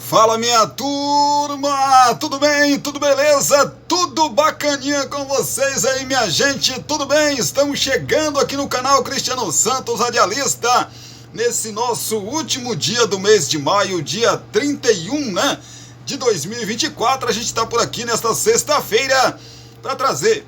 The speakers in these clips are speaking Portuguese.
Fala, minha turma, tudo bem? Tudo beleza? Tudo bacaninha com vocês aí, minha gente? Tudo bem? Estamos chegando aqui no canal Cristiano Santos Radialista nesse nosso último dia do mês de maio, dia 31, né, de 2024. A gente está por aqui nesta sexta-feira para trazer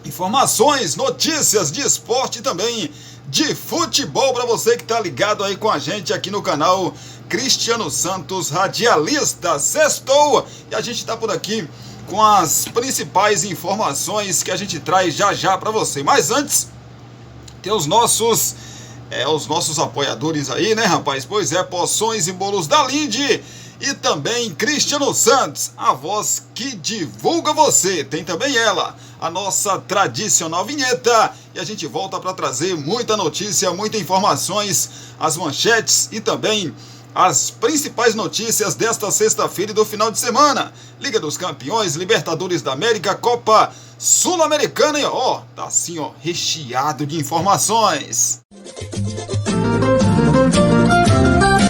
informações, notícias de esporte e também de futebol para você que está ligado aí com a gente aqui no canal Cristiano Santos Radialista. Sextou e a gente está por aqui com as principais informações que a gente traz já para você. Mas antes, tem os nossos apoiadores aí, né, rapaz? Pois é, Poções e Bolos da Linde e também Cristiano Santos, a voz que divulga você. Tem também ela, a nossa tradicional vinheta, e a gente volta para trazer muita notícia, muitas informações, as manchetes e também as principais notícias desta sexta-feira e do final de semana. Liga dos Campeões, Libertadores da América, Copa Sul-Americana e tá assim, recheado de informações.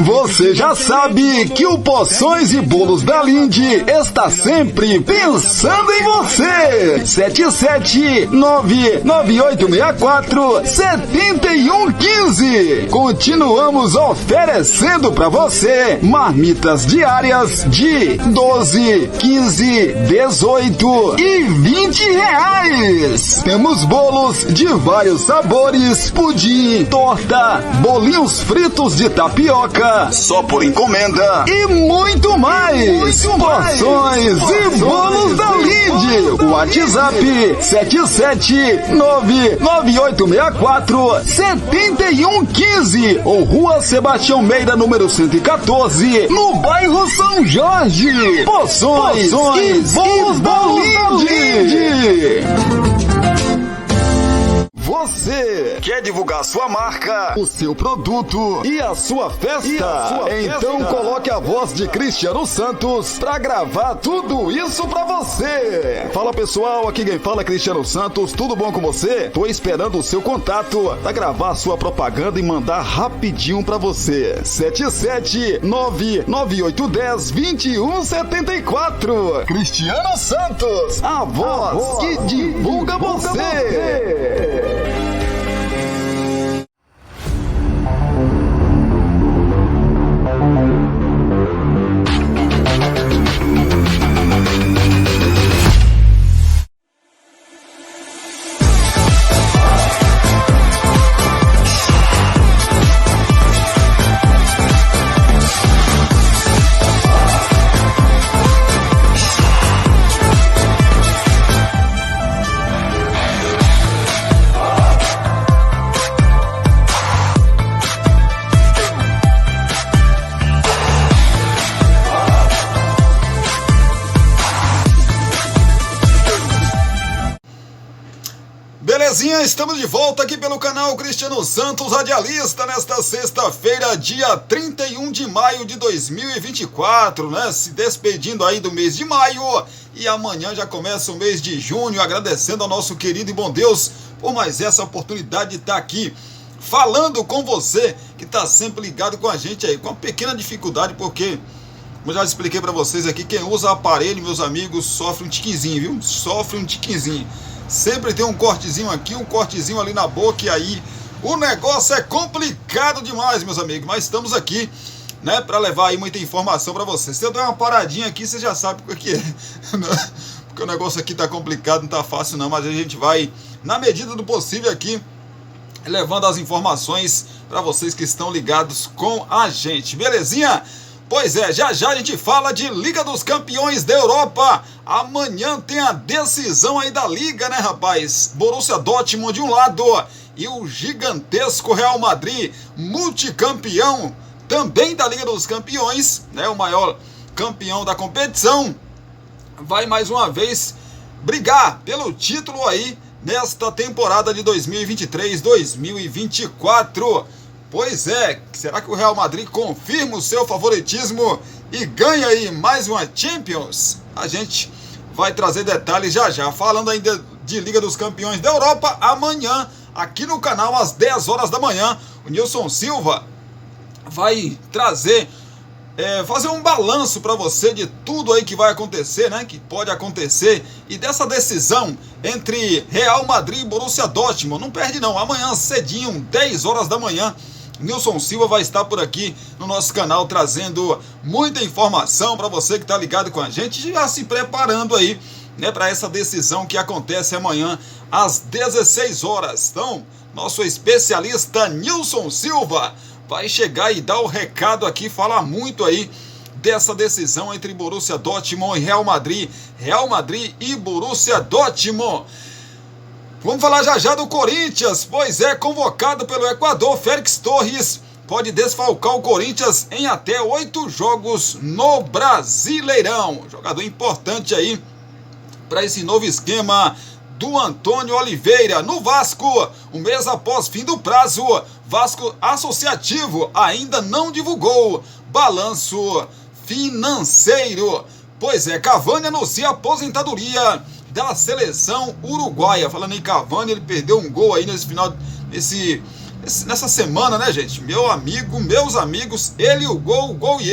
Você já sabe que o Poções e Bolos da Linde está sempre pensando em você. 77998647115. Continuamos oferecendo para você marmitas diárias de 12, 15, 18 e 20 reais. Temos bolos de vários sabores, pudim, torta, bolinhos fritos de tapioca, só por encomenda e muito mais. Poções e Bolos da Linde. O WhatsApp 77998647115 ou Rua Sebastião Meira, número 114, no bairro São Jorge. Poções e Bolos da Linde. Você quer divulgar sua marca, o seu produto e a sua festa? Então coloque a voz de Cristiano Santos para gravar tudo isso para você. Fala, pessoal, aqui quem fala é Cristiano Santos, tudo bom com você? Tô esperando o seu contato para gravar sua propaganda e mandar rapidinho para você. 77998102174. Cristiano Santos, a voz que divulga você. Belezinha, estamos de volta aqui pelo canal Cristiano Santos Radialista nesta sexta-feira, dia 31 de maio de 2024, né? Se despedindo aí do mês de maio e amanhã já começa o mês de junho, agradecendo ao nosso querido e bom Deus por mais essa oportunidade de estar aqui falando com você que está sempre ligado com a gente aí, com uma pequena dificuldade, porque, como eu já expliquei para vocês aqui, quem usa aparelho, meus amigos, sofre um tiquezinho, viu? Sofre um tiquezinho. Sempre tem um cortezinho aqui, um cortezinho ali na boca, e aí o negócio é complicado demais, meus amigos. Mas estamos aqui, né, para levar aí muita informação para vocês. Se eu der uma paradinha aqui, você já sabe o que é. Porque o negócio aqui tá complicado, não tá fácil não, mas a gente vai, na medida do possível aqui, levando as informações para vocês que estão ligados com a gente. Belezinha? Pois é, já a gente fala de Liga dos Campeões da Europa. Amanhã tem a decisão aí da Liga, né, rapaz? Borussia Dortmund de um lado e o gigantesco Real Madrid, multicampeão também da Liga dos Campeões, né, o maior campeão da competição, vai mais uma vez brigar pelo título aí nesta temporada de 2023-2024. Pois é, será que o Real Madrid confirma o seu favoritismo e ganha aí mais uma Champions? A gente vai trazer detalhes já. Falando ainda de Liga dos Campeões da Europa, amanhã, aqui no canal, às 10 horas da manhã, o Nilson Silva vai trazer fazer um balanço para você de tudo aí que vai acontecer, né? Que pode acontecer, e dessa decisão entre Real Madrid e Borussia Dortmund. Não perde não, amanhã cedinho, 10 horas da manhã, Nilson Silva vai estar por aqui no nosso canal trazendo muita informação para você que está ligado com a gente, já se preparando aí, né, para essa decisão que acontece amanhã às 16 horas. Então, nosso especialista Nilson Silva vai chegar e dar o recado aqui, falar muito aí dessa decisão entre Borussia Dortmund e Real Madrid e Borussia Dortmund. Vamos falar já do Corinthians, pois é, convocado pelo Equador, Félix Torres pode desfalcar o Corinthians em até 8 jogos no Brasileirão. Jogador importante aí para esse novo esquema do Antônio Oliveira. No Vasco, um mês após fim do prazo, Vasco Associativo ainda não divulgou balanço financeiro. Pois é, Cavani anuncia a aposentadoria da seleção uruguaia. Falando em Cavani, ele perdeu um gol aí nessa semana, né, gente? Meus amigos, o gol e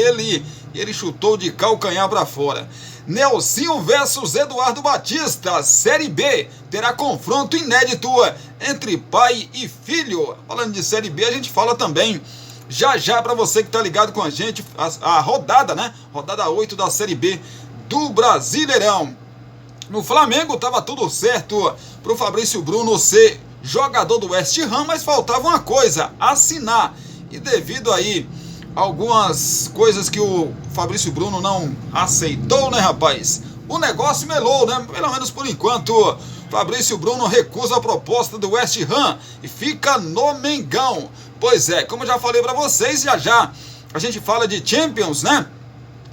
ele chutou de calcanhar para fora. Nelsinho versus Eduardo Batista, Série B, terá confronto inédito entre pai e filho. Falando de Série B, a gente fala também já para você que tá ligado com a gente, a rodada, né? Rodada 8 da Série B do Brasileirão. No Flamengo tava tudo certo pro Fabrício Bruno ser jogador do West Ham, mas faltava uma coisa, assinar. E devido aí algumas coisas que o Fabrício Bruno não aceitou, né, rapaz? O negócio melou, né? Pelo menos por enquanto. Fabrício Bruno recusa a proposta do West Ham e fica no Mengão. Pois é, como eu já falei pra vocês, já a gente fala de Champions, né?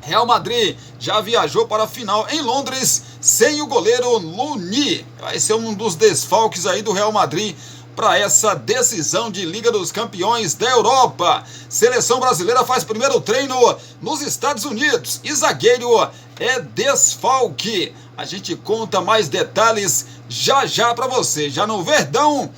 Real Madrid já viajou para a final em Londres sem o goleiro Luni. Vai ser um dos desfalques aí do Real Madrid para essa decisão de Liga dos Campeões da Europa. Seleção brasileira faz primeiro treino nos Estados Unidos e zagueiro é desfalque. A gente conta mais detalhes já para você. Já no Verdão,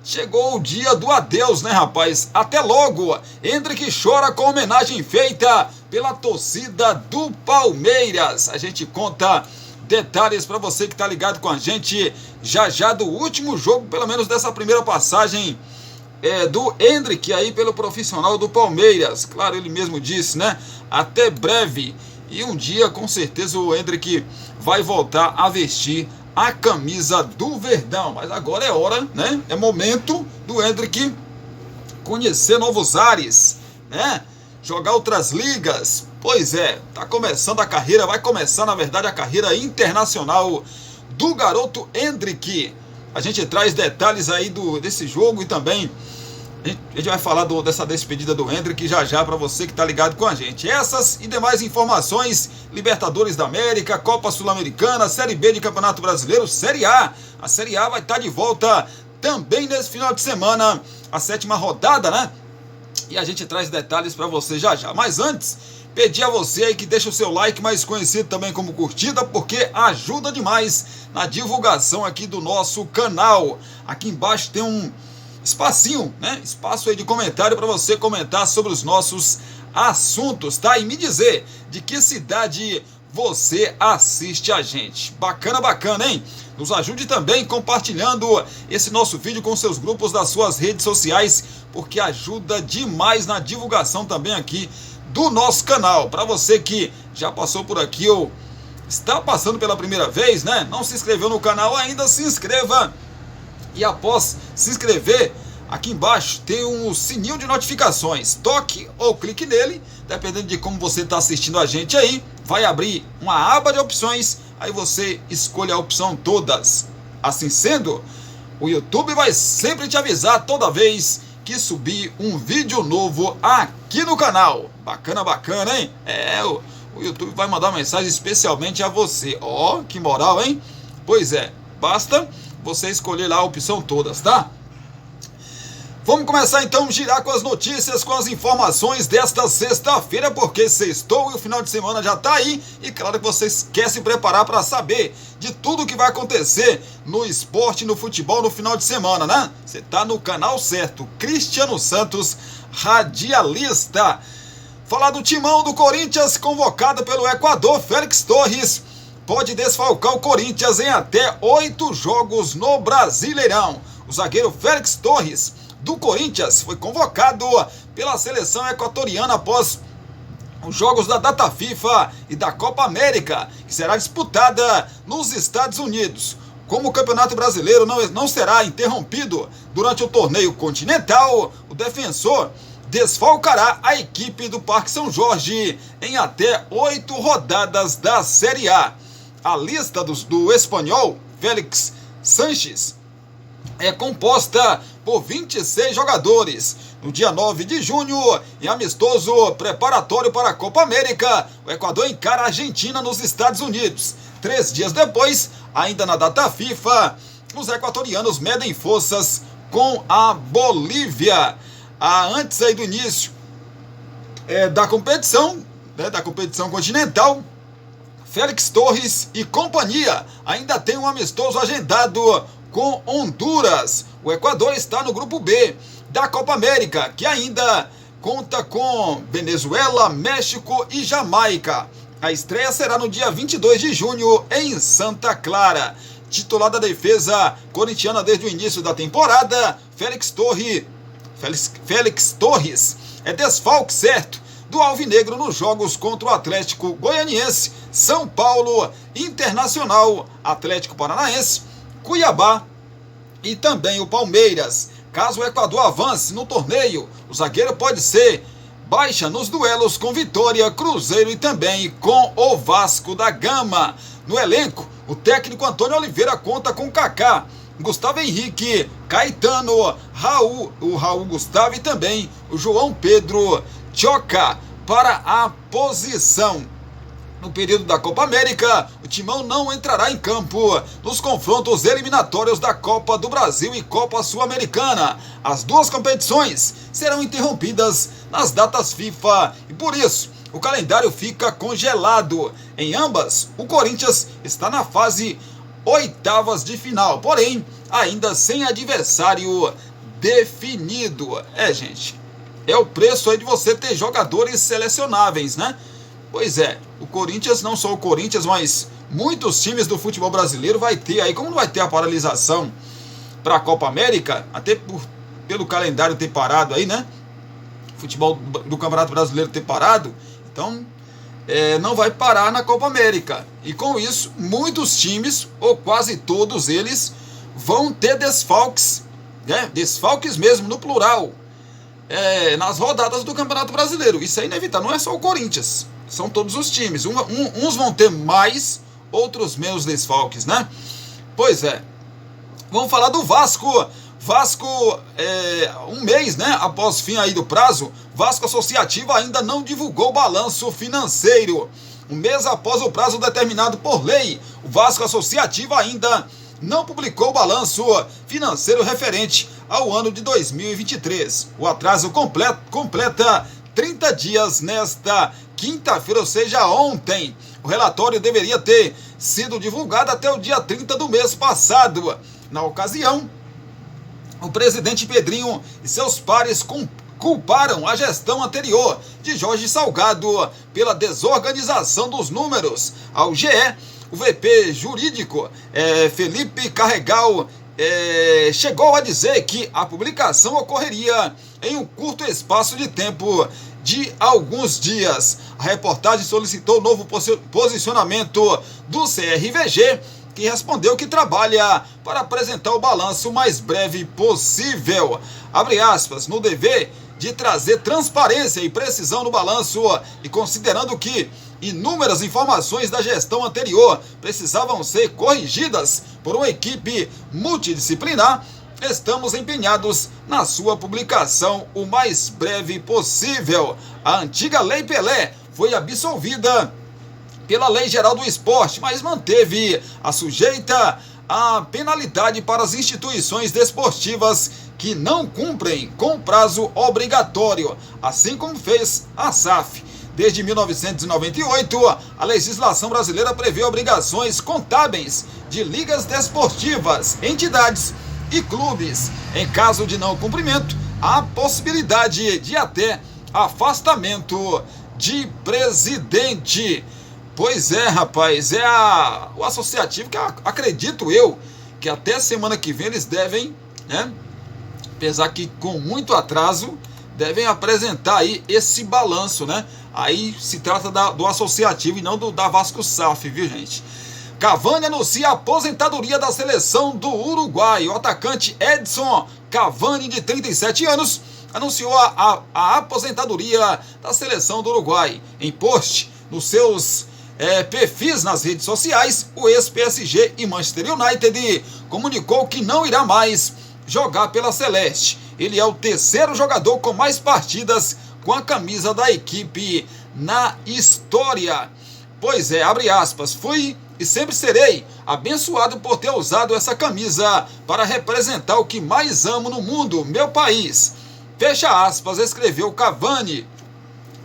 chegou o dia do adeus, né, rapaz? Até logo. Endrick chora com homenagem feita pela torcida do Palmeiras. A gente conta detalhes para você que tá ligado com a gente já do último jogo, pelo menos dessa primeira passagem do Endrick aí pelo profissional do Palmeiras. Claro, ele mesmo disse, né? Até breve. E um dia, com certeza, o Endrick vai voltar a vestir a camisa do Verdão. Mas agora é hora, né? É momento do Endrick conhecer novos ares, né? Jogar outras ligas. Pois é, tá começando a carreira, vai começar, na verdade, a carreira internacional do garoto Endrick. A gente traz detalhes aí desse jogo e também a gente vai falar dessa despedida do Endrick já para você que tá ligado com a gente. Essas e demais informações: Libertadores da América, Copa Sul-Americana, Série B de Campeonato Brasileiro, Série A. A Série A vai estar de volta também nesse final de semana, a 7ª rodada, né? E a gente traz detalhes para você já. Mas antes, pedir a você aí que deixa o seu like, mais conhecido também como curtida, porque ajuda demais na divulgação aqui do nosso canal. Aqui embaixo tem um espacinho, né? Espaço aí de comentário para você comentar sobre os nossos assuntos, tá? E me dizer de que cidade você assiste a gente. Bacana, hein? Nos ajude também compartilhando esse nosso vídeo com seus grupos das suas redes sociais, porque ajuda demais na divulgação também aqui do nosso canal. Para você que já passou por aqui ou está passando pela primeira vez, né? Não se inscreveu no canal ainda, se inscreva. E após se inscrever, aqui embaixo tem um sininho de notificações. Toque ou clique nele, dependendo de como você está assistindo a gente aí. Vai abrir uma aba de opções, aí você escolhe a opção todas. Assim sendo, o YouTube vai sempre te avisar toda vez que subir um vídeo novo aqui no canal. Bacana, hein? O YouTube vai mandar uma mensagem especialmente a você. Ó, que moral, hein? Pois é, basta você escolher lá a opção todas, tá? Vamos começar então a girar com as notícias, com as informações desta sexta-feira, porque sextou e o final de semana já tá aí. E claro que vocês querem se preparar para saber de tudo que vai acontecer no esporte, no futebol no final de semana, né? Você tá no canal certo, Cristiano Santos, radialista. Falar do timão do Corinthians, convocado pelo Equador, Félix Torres pode desfalcar o Corinthians em até 8 jogos no Brasileirão. O zagueiro Félix Torres, do Corinthians, foi convocado pela seleção equatoriana após os jogos da data FIFA e da Copa América, que será disputada nos Estados Unidos. Como o Campeonato Brasileiro não será interrompido durante o torneio continental, o defensor desfalcará a equipe do Parque São Jorge em até 8 rodadas da Série A. A lista do espanhol Félix Sánchez é composta por 26 jogadores. No dia 9 de junho, em amistoso preparatório para a Copa América, o Equador encara a Argentina nos Estados Unidos. 3 dias depois, ainda na data FIFA, os equatorianos medem forças com a Bolívia. Antes aí do início da competição continental, Félix Torres e companhia ainda tem um amistoso agendado com Honduras. O Equador está no grupo B da Copa América, que ainda conta com Venezuela, México e Jamaica. A estreia será no dia 22 de junho em Santa Clara. Titular da defesa corintiana desde o início da temporada, Félix Torres é desfalque certo do Alvinegro nos jogos contra o Atlético Goianiense, São Paulo, Internacional, Atlético Paranaense, Cuiabá e também o Palmeiras. Caso o Equador avance no torneio, o zagueiro pode ser baixa nos duelos com Vitória, Cruzeiro e também com o Vasco da Gama. No elenco, o técnico Antônio Oliveira conta com Kaká, Gustavo Henrique, Caetano, o Raul Gustavo e também o João Pedro Choca para a posição. No período da Copa América, o timão não entrará em campo nos confrontos eliminatórios da Copa do Brasil e Copa Sul-Americana. As duas competições serão interrompidas nas datas FIFA e por isso o calendário fica congelado. Em ambas, o Corinthians está na fase oitavas de final, porém ainda sem adversário definido. Gente, é o preço aí de você ter jogadores selecionáveis, né? Pois é, o Corinthians, não só o Corinthians, mas muitos times do futebol brasileiro vai ter aí, como não vai ter a paralisação para a Copa América, até pelo calendário ter parado aí, né? Futebol do Campeonato Brasileiro ter parado, então não vai parar na Copa América. E com isso, muitos times, ou quase todos eles, vão ter desfalques, né? Desfalques mesmo, no plural, nas rodadas do Campeonato Brasileiro. Isso é inevitável, não é só o Corinthians, são todos os times. Uns vão ter mais, outros menos desfalques, né? Pois é. Vamos falar do Vasco. Vasco, um mês, né, após fim aí do prazo, Vasco Associativo ainda não divulgou o balanço financeiro. Um mês após o prazo determinado por lei, o Vasco Associativo ainda não publicou o balanço financeiro referente ao ano de 2023. O atraso completa 30 dias nesta quinta-feira, ou seja, ontem. O relatório deveria ter sido divulgado até o dia 30 do mês passado. Na ocasião, o presidente Pedrinho e seus pares culparam a gestão anterior de Jorge Salgado pela desorganização dos números. Ao GE, o VP jurídico Felipe Carregal chegou a dizer que a publicação ocorreria em um curto espaço de tempo de alguns dias. A reportagem solicitou novo posicionamento do CRVG, que respondeu que trabalha para apresentar o balanço o mais breve possível. Abre aspas, no dever de trazer transparência e precisão no balanço e considerando que inúmeras informações da gestão anterior precisavam ser corrigidas por uma equipe multidisciplinar, estamos empenhados na sua publicação o mais breve possível. A antiga Lei Pelé foi absolvida pela Lei Geral do Esporte, mas manteve a sujeita a penalidade para as instituições desportivas que não cumprem com prazo obrigatório, assim como fez a SAF. Desde 1998, a legislação brasileira prevê obrigações contábeis de ligas desportivas, entidades e clubes. Em caso de não cumprimento, há possibilidade de até afastamento de presidente. Pois é, rapaz, o associativo que acredito eu que até semana que vem eles devem, né, apesar que com muito atraso, devem apresentar aí esse balanço, né? Aí se trata do associativo e não da Vasco SAF, viu, gente? Cavani anuncia a aposentadoria da seleção do Uruguai. O atacante Edson Cavani, de 37 anos, anunciou a aposentadoria da seleção do Uruguai. Em post nos seus perfis nas redes sociais, o ex-PSG e Manchester United comunicou que não irá mais jogar pela Celeste. Ele é o terceiro jogador com mais partidas com a camisa da equipe na história. Pois é, abre aspas, fui e sempre serei abençoado por ter usado essa camisa para representar o que mais amo no mundo, meu país. Fecha aspas, escreveu Cavani.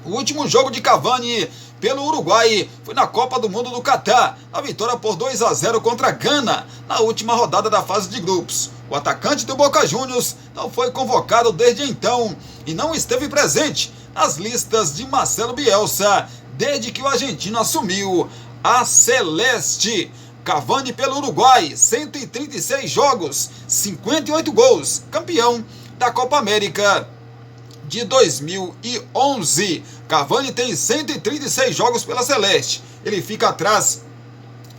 O último jogo de Cavani pelo Uruguai foi na Copa do Mundo do Catar, na vitória por 2-0 contra a Gana, na última rodada da fase de grupos. O atacante do Boca Juniors não foi convocado desde então e não esteve presente nas listas de Marcelo Bielsa desde que o argentino assumiu a Celeste. Cavani pelo Uruguai, 136 jogos, 58 gols, campeão da Copa América de 2011. Cavani tem 136 jogos pela Celeste. Ele fica atrás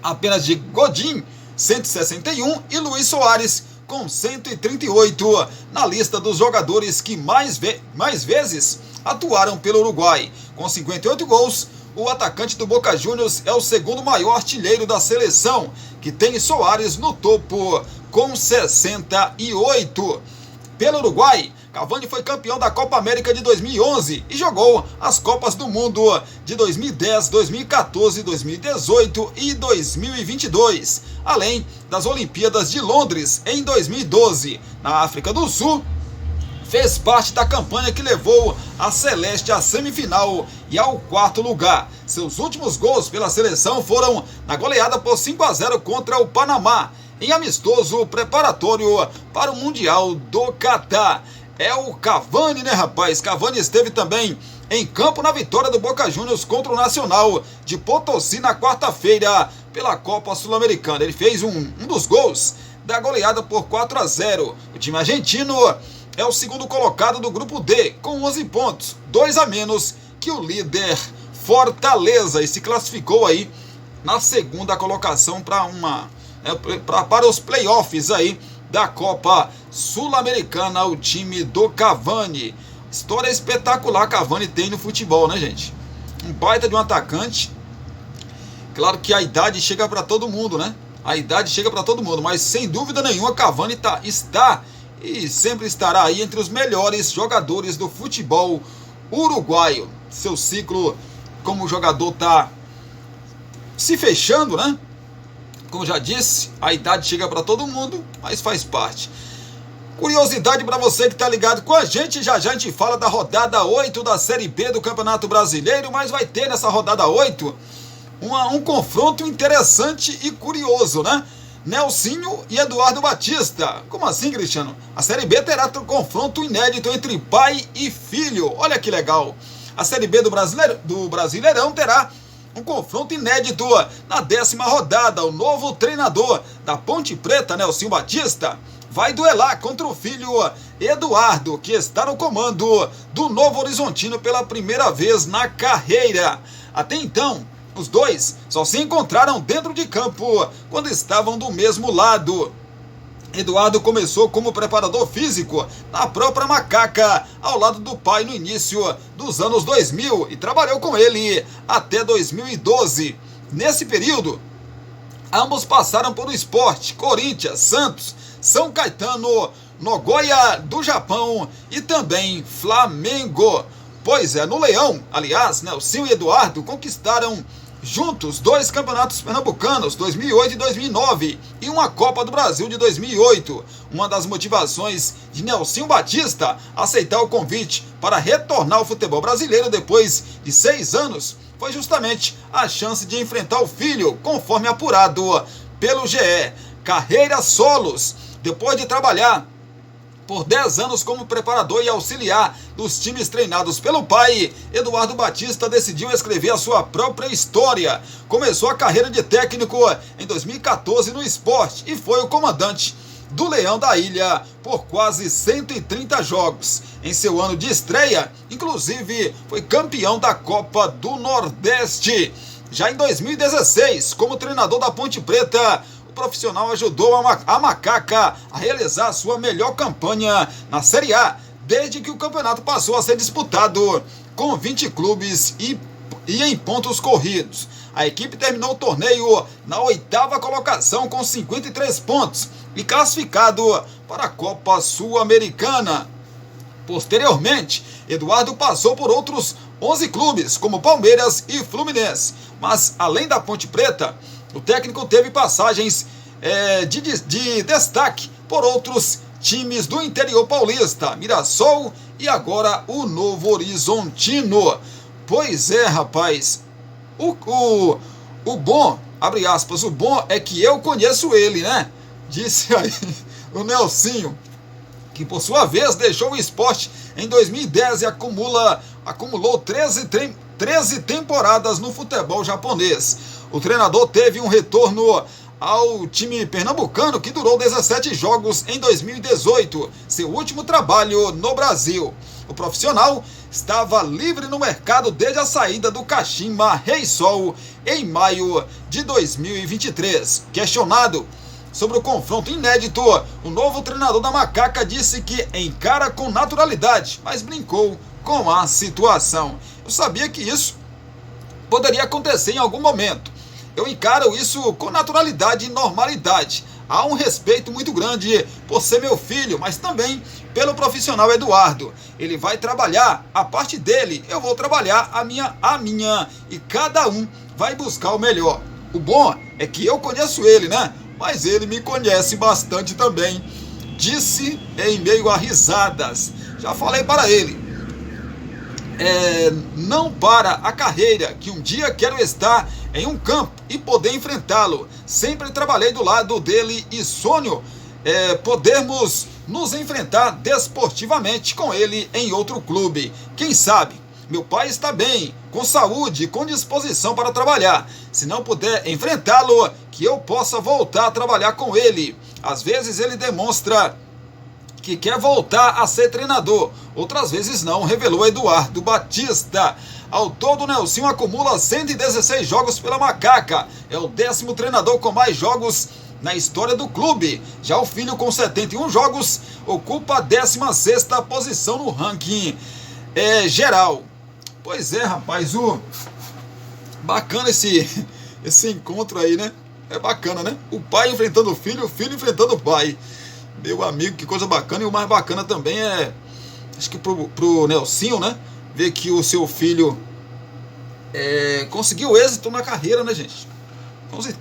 apenas de Godin, 161, e Luis Soares, com 138, na lista dos jogadores que mais vezes atuaram pelo Uruguai. Com 58 gols, o atacante do Boca Juniors é o segundo maior artilheiro da seleção, que tem Soares no topo com 68. Pelo Uruguai, Cavani foi campeão da Copa América de 2011 e jogou as Copas do Mundo de 2010, 2014, 2018 e 2022, além das Olimpíadas de Londres em 2012. Na África do Sul, fez parte da campanha que levou a Celeste à semifinal e ao quarto lugar. Seus últimos gols pela seleção foram na goleada por 5-0 contra o Panamá, em amistoso preparatório para o Mundial do Catar. É o Cavani, né, rapaz? Cavani esteve também em campo na vitória do Boca Juniors contra o Nacional de Potosí na quarta-feira pela Copa Sul-Americana. Ele fez um dos gols da goleada por 4-0. O time argentino é o segundo colocado do grupo D, com 11 pontos, 2 a menos que o líder Fortaleza, e se classificou aí na segunda colocação para os playoffs aí da Copa Sul-Americana, o time do Cavani. História espetacular Cavani tem no futebol, né, gente? Um baita de um atacante. Claro que a idade chega para todo mundo, né? A idade chega para todo mundo, mas sem dúvida nenhuma Cavani está e sempre estará aí entre os melhores jogadores do futebol uruguaio. Seu ciclo como jogador está se fechando, né? Como já disse, a idade chega para todo mundo, mas faz parte. Curiosidade para você que está ligado com a gente, já a gente fala da rodada 8 da Série B do Campeonato Brasileiro, mas vai ter nessa rodada 8 um confronto interessante e curioso, né? Nelsinho e Eduardo Batista. Como assim, Cristiano? A Série B terá um confronto inédito entre pai e filho. Olha que legal. A Série B do Brasileirão terá um confronto inédito na 10ª rodada. O novo treinador da Ponte Preta, Nelsinho Batista, vai duelar contra o filho Eduardo, que está no comando do Novo Horizontino pela primeira vez na carreira. Até então, os dois só se encontraram dentro de campo quando estavam do mesmo lado. Eduardo começou como preparador físico na própria Macaca, ao lado do pai no início dos anos 2000 e trabalhou com ele até 2012. Nesse período, ambos passaram por Sport, Corinthians, Santos, São Caetano, Nagoya do Japão e também Flamengo. Pois é, no Leão, aliás, Nelsinho e Eduardo conquistaram juntos 2 campeonatos pernambucanos, 2008 e 2009, e uma Copa do Brasil de 2008. Uma das motivações de Nelsinho Batista aceitar o convite para retornar ao futebol brasileiro depois de 6 anos foi justamente a chance de enfrentar o filho, conforme apurado pelo GE. Carreira solos. Depois de trabalhar Por 10 anos como preparador e auxiliar dos times treinados pelo pai, Eduardo Batista decidiu escrever a sua própria história. Começou a carreira de técnico em 2014 no Sport e foi o comandante do Leão da Ilha por quase 130 jogos. Em seu ano de estreia, inclusive, foi campeão da Copa do Nordeste. Já em 2016, como treinador da Ponte Preta, o profissional ajudou a Macaca a realizar sua melhor campanha na Série A, desde que o campeonato passou a ser disputado com 20 clubes e em pontos corridos. A equipe terminou o torneio na 8ª colocação com 53 pontos e classificado para a Copa Sul-Americana. Posteriormente, Eduardo passou por outros 11 clubes, como Palmeiras e Fluminense. Mas, além da Ponte Preta, o técnico teve passagens de destaque por outros times do interior paulista, Mirassol e agora o Novo Horizontino. Pois é, rapaz, o bom, abre aspas, o bom é que eu conheço ele, né? Disse aí o Nelsinho, que por sua vez deixou o Sport em 2010 e acumulou 13 temporadas no futebol japonês. O treinador teve um retorno ao time pernambucano que durou 17 jogos em 2018, seu último trabalho no Brasil. O profissional estava livre no mercado desde a saída do Kashima Reysol em maio de 2023. Questionado sobre o confronto inédito, o novo treinador da Macaca disse que encara com naturalidade, mas brincou com a situação. Eu sabia que isso poderia acontecer em algum momento. Eu encaro isso com naturalidade e normalidade. Há um respeito muito grande por ser meu filho, mas também pelo profissional Eduardo. Ele vai trabalhar a parte dele, eu vou trabalhar a minha, e cada um vai buscar o melhor. O bom é que eu conheço ele, né? Mas ele me conhece bastante também, disse em meio a risadas. Já falei para ele, não para a carreira, que um dia quero estar em um campo e poder enfrentá-lo. Sempre trabalhei do lado dele e sonho podermos nos enfrentar desportivamente com ele em outro clube. Quem sabe? Meu pai está bem, com saúde e com disposição para trabalhar. Se não puder enfrentá-lo, que eu possa voltar a trabalhar com ele. Às vezes ele demonstra que quer voltar a ser treinador, outras vezes não, revelou Eduardo Batista. Ao todo, Nelsinho acumula 116 jogos pela Macaca. É o 10º treinador com mais jogos na história do clube. Já o filho, com 71 jogos, ocupa a 16ª posição no ranking geral. Pois é, rapaz, bacana esse encontro aí, né? É bacana, né? O pai enfrentando o filho enfrentando o pai. Meu amigo, que coisa bacana. E o mais bacana também acho que pro Nelsinho, né? Ver que o seu filho conseguiu êxito na carreira, né, gente?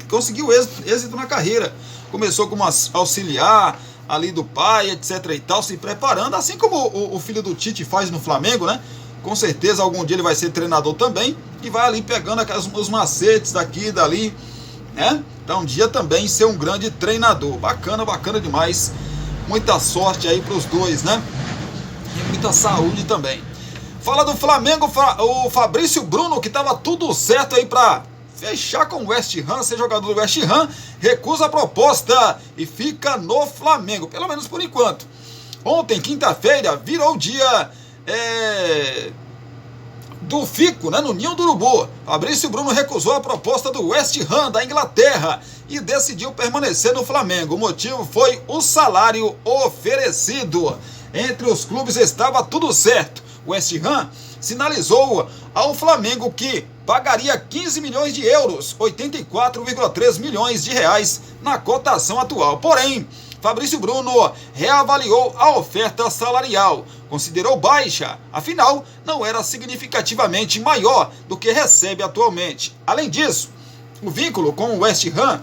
Conseguiu êxito na carreira. Começou como auxiliar ali do pai, etc e tal, se preparando, assim como o filho do Tite faz no Flamengo, né? Com certeza algum dia ele vai ser treinador também e vai ali pegando os macetes daqui e dali, né? Então um dia também ser um grande treinador. Bacana, bacana demais. Muita sorte aí para os dois, né? E muita saúde também. Fala do Flamengo, o Fabrício Bruno, que estava tudo certo aí para fechar com o West Ham, ser jogador do West Ham, recusa a proposta e fica no Flamengo, pelo menos por enquanto. Ontem, quinta-feira, virou o dia do Fico, né, no Ninho do Urubu. Fabrício Bruno recusou a proposta do West Ham da Inglaterra e decidiu permanecer no Flamengo. O motivo foi o salário oferecido. Entre os clubes estava tudo certo. O West Ham sinalizou ao Flamengo que pagaria 15 milhões de euros, 84,3 milhões de reais na cotação atual. Porém, Fabrício Bruno reavaliou a oferta salarial, considerou baixa, afinal, não era significativamente maior do que recebe atualmente. Além disso, o vínculo com o West Ham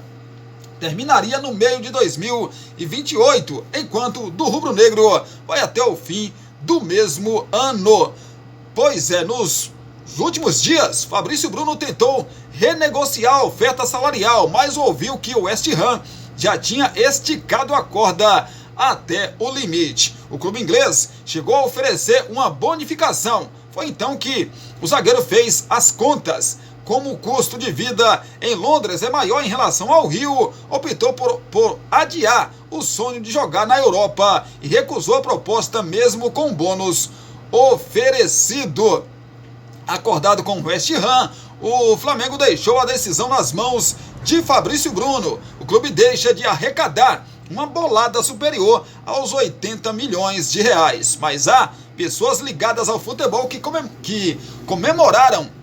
terminaria no meio de 2028, enquanto do rubro-negro vai até o fim do mesmo ano. Pois é, nos últimos dias, Fabrício Bruno tentou renegociar a oferta salarial, mas ouviu que o West Ham já tinha esticado a corda até o limite. O clube inglês chegou a oferecer uma bonificação. Foi então que o zagueiro fez as contas. Como o custo de vida em Londres é maior em relação ao Rio, optou por adiar o sonho de jogar na Europa e recusou a proposta mesmo com bônus oferecido. Acordado com o West Ham, o Flamengo deixou a decisão nas mãos de Fabrício Bruno. O clube deixa de arrecadar uma bolada superior aos 80 milhões de reais. Mas há pessoas ligadas ao futebol que comemoraram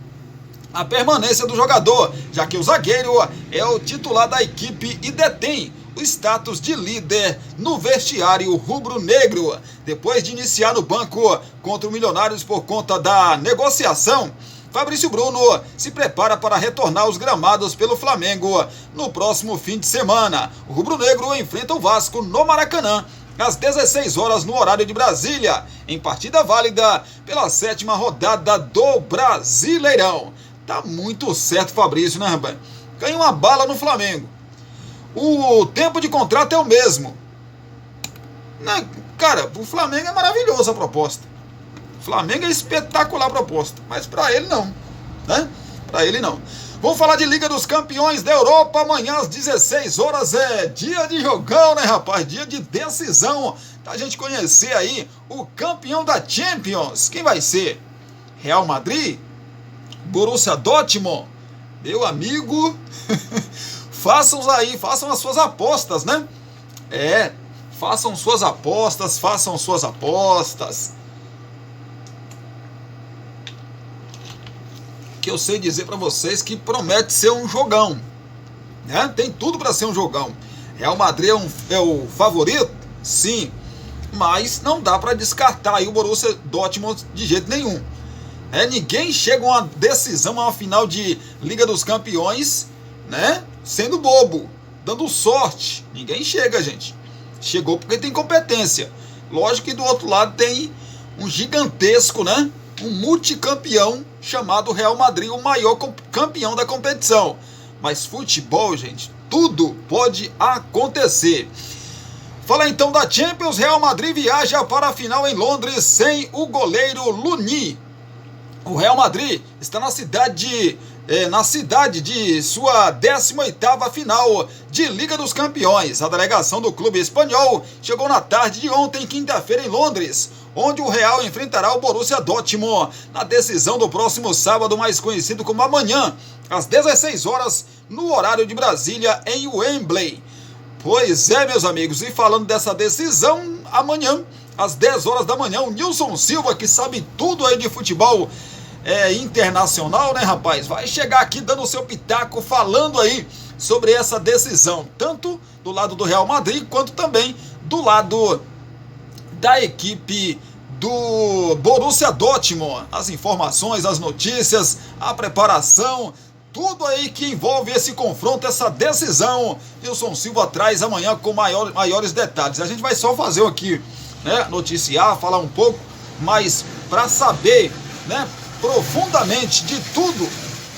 a permanência do jogador, já que o zagueiro é o titular da equipe e detém o status de líder no vestiário rubro-negro. Depois de iniciar no banco contra o Milionários por conta da negociação, Fabrício Bruno se prepara para retornar aos gramados pelo Flamengo no próximo fim de semana. O rubro-negro enfrenta o Vasco no Maracanã às 16 horas no horário de Brasília, em partida válida pela 7ª rodada do Brasileirão. Tá muito certo, Fabrício, né, rapaz? Ganha uma bala no Flamengo. O tempo de contrato é o mesmo. Cara, o Flamengo é maravilhosa a proposta. O Flamengo é espetacular a proposta. Mas pra ele não, né? Pra ele não. Vamos falar de Liga dos Campeões da Europa. Amanhã às 16 horas é dia de jogão, né, rapaz? Dia de decisão. Pra gente conhecer aí o campeão da Champions. Quem vai ser? Real Madrid? Borussia Dortmund? Meu amigo, façam as suas apostas, né? Façam suas apostas. Que eu sei dizer para vocês que promete ser um jogão, né? Tem tudo para ser um jogão. Real Madrid é o favorito? Sim, mas não dá para descartar aí o Borussia Dortmund de jeito nenhum. Ninguém chega a uma decisão, a uma final de Liga dos Campeões, né, sendo bobo, dando sorte. Ninguém chega, gente. Chegou porque tem competência. Lógico que do outro lado tem um gigantesco, né, um multicampeão chamado Real Madrid, o maior campeão da competição. Mas futebol, gente, tudo pode acontecer. Fala então da Champions. Real Madrid viaja para a final em Londres sem o goleiro Luni. O Real Madrid está na cidade de sua 18ª final de Liga dos Campeões. A delegação do clube espanhol chegou na tarde de ontem, quinta-feira, em Londres, onde o Real enfrentará o Borussia Dortmund na decisão do próximo sábado, mais conhecido como amanhã, às 16 horas, no horário de Brasília, em Wembley. Pois é, meus amigos, e falando dessa decisão, amanhã, às 10 horas da manhã, o Nilson Silva, que sabe tudo aí de futebol internacional, né, rapaz, vai chegar aqui dando o seu pitaco, falando aí sobre essa decisão, tanto do lado do Real Madrid, quanto também do lado da equipe do Borussia Dortmund. As informações, as notícias, a preparação, tudo aí que envolve esse confronto, essa decisão, Nilson Silva traz amanhã com maiores detalhes. A gente vai só fazer aqui, né, noticiar, falar um pouco, mas para saber, né, profundamente de tudo,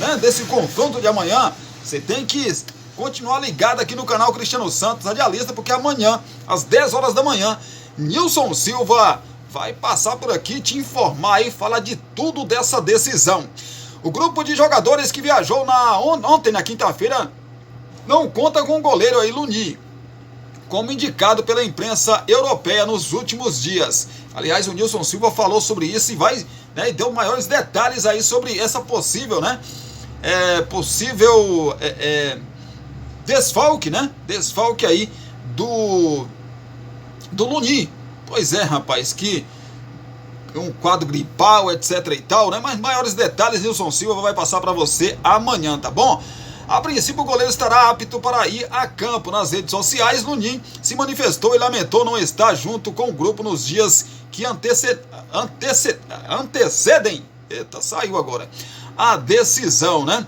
né, desse confronto de amanhã, você tem que continuar ligado aqui no canal Cristiano Santos Radialista, porque amanhã, às 10 horas da manhã, Nilson Silva vai passar por aqui, te informar e falar de tudo dessa decisão. O grupo de jogadores que viajou ontem, na quinta-feira, não conta com o goleiro aí, Luni, como indicado pela imprensa europeia nos últimos dias. Aliás, o Nilson Silva falou sobre isso e e deu maiores detalhes aí sobre essa possível, né, desfalque, né, desfalque aí do Luni. Pois é, rapaz, que um quadro gripal, etc e tal, né, mas maiores detalhes Nilson Silva vai passar para você amanhã, tá bom? A princípio, o goleiro estará apto para ir a campo. Nas redes sociais, Luni se manifestou e lamentou não estar junto com o grupo nos dias que antecedem, saiu agora, a decisão, né?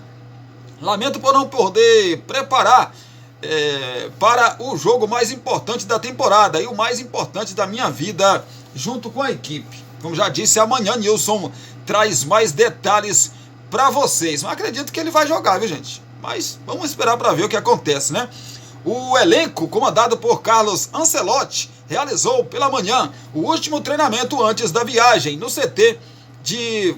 Lamento por não poder preparar para o jogo mais importante da temporada e o mais importante da minha vida junto com a equipe. Como já disse, amanhã Nilson traz mais detalhes para vocês. Mas acredito que ele vai jogar, viu, gente? Mas vamos esperar para ver o que acontece, né? O elenco, comandado por Carlos Ancelotti, realizou pela manhã o último treinamento antes da viagem no CT de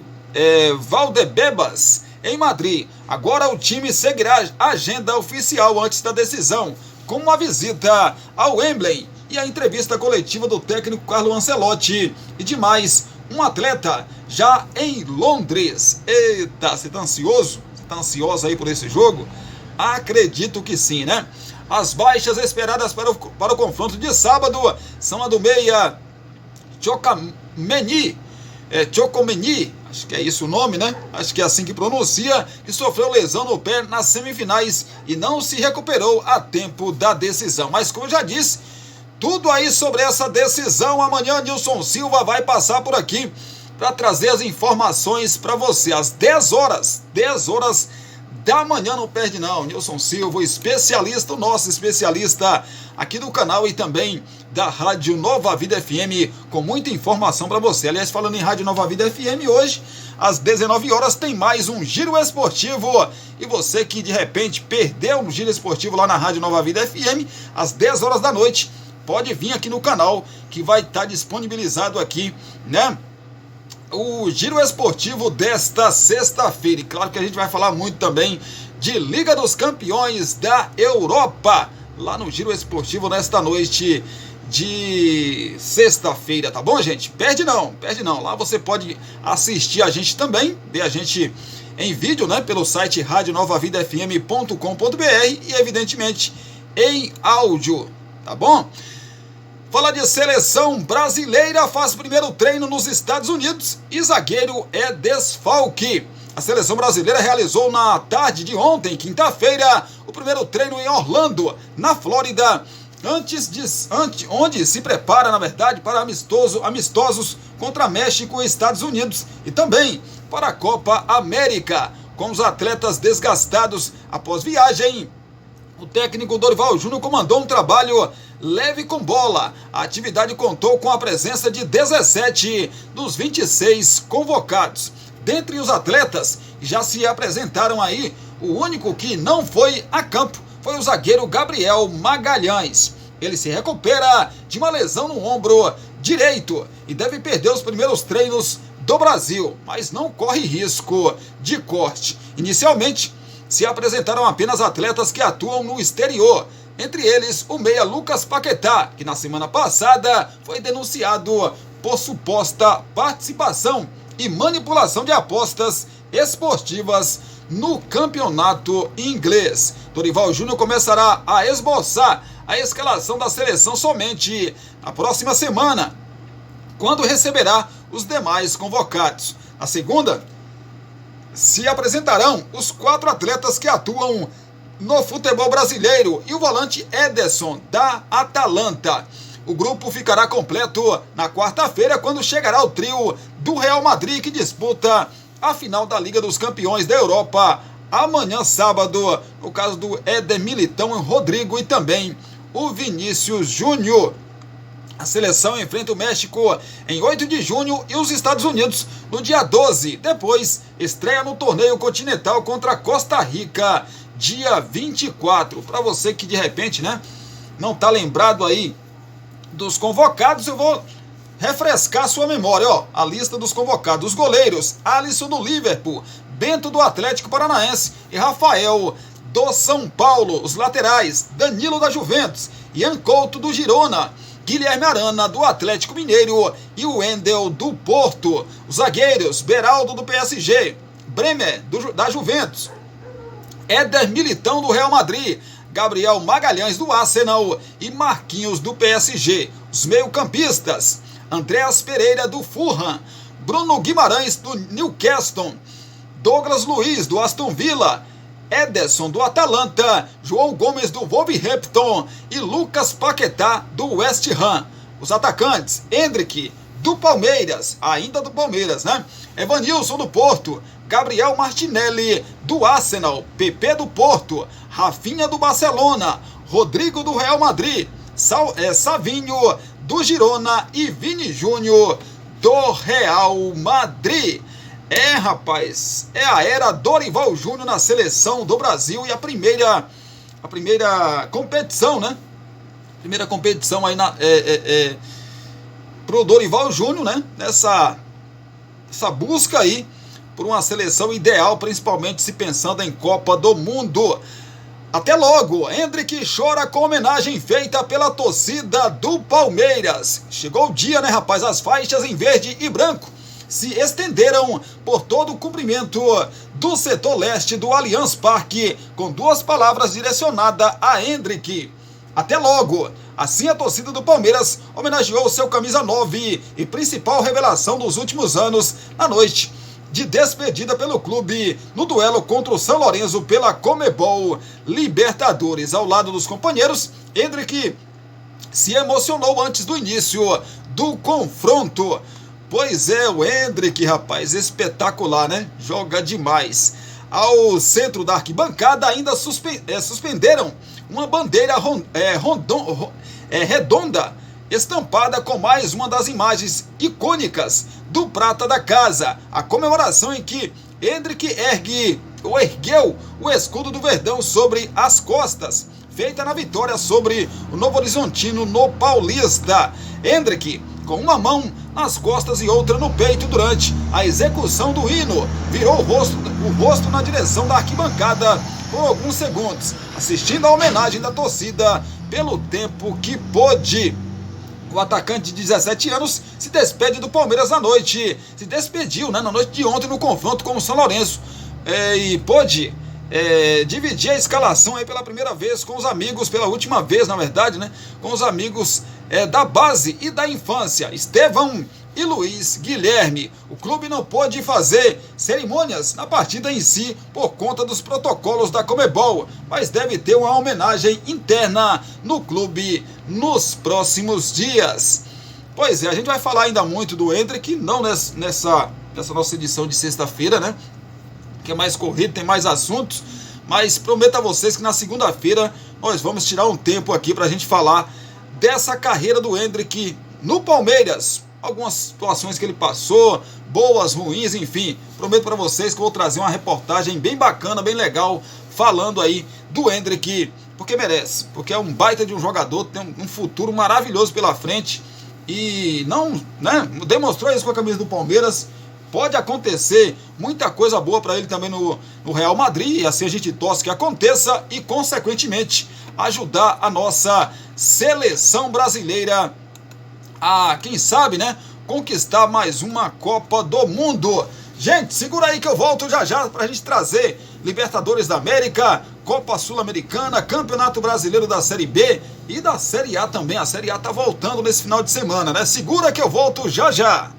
Valdebebas, em Madrid. Agora o time seguirá a agenda oficial antes da decisão, com uma visita ao Wembley e a entrevista coletiva do técnico Carlo Ancelotti e de mais um atleta já em Londres. Eita, você tá ansioso? Você tá ansiosa aí por esse jogo? Acredito que sim, né? As baixas esperadas para o confronto de sábado são a do meia Tchouaméni, acho que é isso o nome, né? Acho que é assim que pronuncia, que sofreu lesão no pé nas semifinais e não se recuperou a tempo da decisão. Mas como eu já disse, tudo aí sobre essa decisão, amanhã Nilson Silva vai passar por aqui para trazer as informações para você, às 10 horas da manhã, não perde não. Nilson Silva, o nosso especialista aqui do canal e também da Rádio Nova Vida FM, com muita informação para você. Aliás, falando em Rádio Nova Vida FM, hoje, às 19 horas, tem mais um Giro Esportivo. E você que de repente perdeu um Giro Esportivo lá na Rádio Nova Vida FM, às 10 horas da noite, pode vir aqui no canal que vai estar disponibilizado aqui, né? O Giro Esportivo desta sexta-feira. E claro que a gente vai falar muito também de Liga dos Campeões da Europa, lá no Giro Esportivo nesta noite de sexta-feira, tá bom, gente? Perde não. Lá você pode assistir a gente também, ver a gente em vídeo, né? Pelo site radionovavidafm.com.br e, evidentemente, em áudio, tá bom? Fala de seleção brasileira, faz primeiro treino nos Estados Unidos e zagueiro é desfalque. A seleção brasileira realizou na tarde de ontem, quinta-feira, o primeiro treino em Orlando, na Flórida, onde se prepara, na verdade, para amistosos contra México e Estados Unidos e também para a Copa América. Com os atletas desgastados após viagem, o técnico Dorival Júnior comandou um trabalho leve com bola. A atividade contou com a presença de 17 dos 26 convocados. Dentre os atletas que já se apresentaram aí, o único que não foi a campo foi o zagueiro Gabriel Magalhães. Ele se recupera de uma lesão no ombro direito e deve perder os primeiros treinos do Brasil, mas não corre risco de corte. Inicialmente, se apresentaram apenas atletas que atuam no exterior, entre eles o meia Lucas Paquetá, que na semana passada foi denunciado por suposta participação e manipulação de apostas esportivas no campeonato inglês. Dorival Júnior começará a esboçar a escalação da seleção somente na próxima semana, quando receberá os demais convocados. Na segunda, se apresentarão os 4 atletas que atuam no futebol brasileiro e o volante Ederson, da Atalanta. O grupo ficará completo na quarta-feira, quando chegará o trio do Real Madrid, que disputa a final da Liga dos Campeões da Europa amanhã, sábado, no caso do Éder Militão, Rodrigo e também o Vinícius Júnior. A seleção enfrenta o México em 8 de junho e os Estados Unidos no dia 12. Depois, estreia no torneio continental contra Costa Rica, dia 24. Para você que de repente, né, não está lembrado aí dos convocados, eu vou refrescar sua memória, ó. A lista dos convocados: os goleiros, Alisson do Liverpool, Bento do Atlético Paranaense e Rafael do São Paulo. Os laterais: Danilo da Juventus, Ian Couto do Girona, Guilherme Arana do Atlético Mineiro e o Wendel do Porto. Os zagueiros: Beraldo do PSG, Bremer da Juventus, Éder Militão do Real Madrid, Gabriel Magalhães do Arsenal e Marquinhos do PSG. Os meio-campistas: Andréas Pereira do Fulham, Bruno Guimarães do Newcastle, Douglas Luiz do Aston Villa, Ederson do Atalanta, João Gomes do Wolverhampton e Lucas Paquetá do West Ham. Os atacantes: Endrick do Palmeiras, ainda do Palmeiras, né? Evanilson do Porto, Gabriel Martinelli do Arsenal, PP do Porto, Rafinha do Barcelona, Rodrigo do Real Madrid, Savinho do Girona e Vini Júnior do Real Madrid. Rapaz, é a era Dorival Júnior na seleção do Brasil e a primeira a primeira competição, né? Primeira competição aí pro Dorival Júnior, né? Essa busca aí por uma seleção ideal, principalmente se pensando em Copa do Mundo. Até logo. Endrick chora com homenagem feita pela torcida do Palmeiras. Chegou o dia, né, rapaz? As faixas em verde e branco se estenderam por todo o comprimento do setor leste do Allianz Parque, com duas palavras direcionadas a Endrick. Até logo. Assim, a torcida do Palmeiras homenageou seu camisa 9 e principal revelação dos últimos anos na noite de despedida pelo clube no duelo contra o São Lourenço pela Conmebol Libertadores. Ao lado dos companheiros, Endrick se emocionou antes do início do confronto. Pois é, o Endrick, rapaz, espetacular, né? Joga demais. Ao centro da arquibancada ainda suspenderam uma bandeira redonda, estampada com mais uma das imagens icônicas do prata da casa, a comemoração em que Endrick ergueu o escudo do Verdão sobre as costas, feita na vitória sobre o Novo Horizontino no Paulista. Endrick, com uma mão nas costas e outra no peito durante a execução do hino, virou o rosto na direção da arquibancada por alguns segundos, assistindo à homenagem da torcida pelo tempo que pôde. O atacante de 17 anos se despede do Palmeiras na noite. Se despediu, né, na noite de ontem no confronto com o São Lourenço. E pôde dividir a escalação aí pela primeira vez com os amigos, pela última vez, na verdade, né? Com os amigos da base e da infância, Estevão e Luiz Guilherme. O clube não pôde fazer cerimônias na partida em si por conta dos protocolos da Conmebol, mas deve ter uma homenagem interna no clube nos próximos dias. Pois é, a gente vai falar ainda muito do Endrick, não nessa nossa edição de sexta-feira, né? Que é mais corrido, tem mais assuntos, mas prometo a vocês que na segunda-feira nós vamos tirar um tempo aqui para a gente falar dessa carreira do Endrick no Palmeiras. Algumas situações que ele passou, boas, ruins, enfim. Prometo para vocês que eu vou trazer uma reportagem bem bacana, bem legal, falando aí do Endrick, porque merece, porque é um baita de um jogador, tem um futuro maravilhoso pela frente e não, né, demonstrou isso com a camisa do Palmeiras. Pode acontecer muita coisa boa para ele também no Real Madrid, e assim a gente torce que aconteça e, consequentemente, ajudar a nossa seleção brasileira a, quem sabe, né, conquistar mais uma Copa do Mundo. Gente, segura aí que eu volto já pra gente trazer Libertadores da América, Copa Sul-Americana, Campeonato Brasileiro da Série B e da Série A também. A Série A tá voltando nesse final de semana, né? Segura que eu volto já.